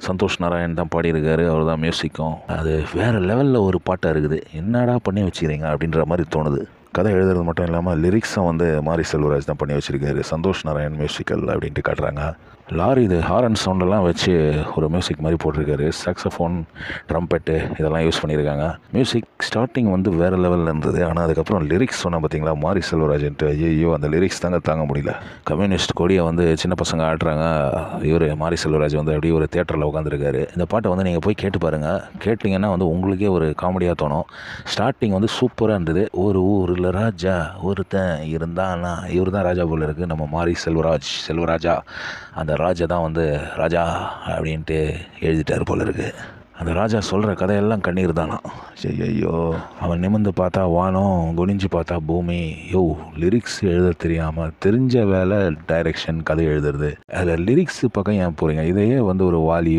சந்தோஷ் நாராயண் தான் பாடியிருக்காரு. அவர் தான் மியூசிக்கும். அது வேறு லெவலில் ஒரு பாட்டாக இருக்குது. என்னடா பண்ணி வச்சுக்கிறீங்க அப்படின்ற மாதிரி தோணுது. கதை எழுதுறது மட்டும் இல்லாமல் லிரிக்ஸும் வந்து மாரி செல்வராஜ் தான் பண்ணி வச்சுருக்காரு. சந்தோஷ் நாராயண் மியூசிக்கல் அப்படின்ட்டு காட்டுறாங்க. லாரி இது ஹாரன் சவுண்டெல்லாம் வச்சு ஒரு மியூசிக் மாதிரி போட்டிருக்காரு. சாக்ஸோஃபோன், ட்ரம்பெட்டு இதெல்லாம் யூஸ் பண்ணியிருக்காங்க. மியூசிக் ஸ்டார்டிங் வந்து வேறு லெவலில் இருந்தது. ஆனால் அதுக்கப்புறம் லிரிக்ஸ் சொன்னால் பார்த்தீங்களா, மாரி செல்வராஜன்ட்டு ஐயோ அந்த லிரிக்ஸ் தாங்க முடியல. கம்யூனிஸ்ட் கொடியை வந்து சின்ன பசங்க ஆடுறாங்க. இவர் மாரி செல்வராஜ் வந்து அப்படியே ஒரு தேட்டரில் உட்காந்துருக்காரு. இந்த பாட்டை வந்து நீங்கள் போய் கேட்டு பாருங்கள். கேட்டிங்கன்னா வந்து உங்களுக்கே ஒரு காமெடியாக தோணும். ஸ்டார்டிங் வந்து சூப்பராக இருந்தது. ஒரு ஊரில் ராஜா ஒருத்தன் இருந்தானா, இவர் தான் ராஜா போல் இருக்குது. நம்ம மாரி செல்வராஜா அந்த ராஜா தான் வந்து ராஜா அப்படின்ட்டு எழுதிட்டார் போல இருக்குது. அந்த ராஜா சொல்கிற கதையெல்லாம் கண்ணீர் தானா. ஐயோ, அவன் நிமிர்ந்து பார்த்தா வானம், குனிஞ்சு பார்த்தா பூமி. லிரிக்ஸ் எழுத தெரியாமல் தெரிஞ்ச வேலை டைரெக்ஷன் கதை எழுதுறது. அதில் லிரிக்ஸ் பக்கம் ஏன் போகிறீங்க? இதையே வந்து ஒரு வாலியோ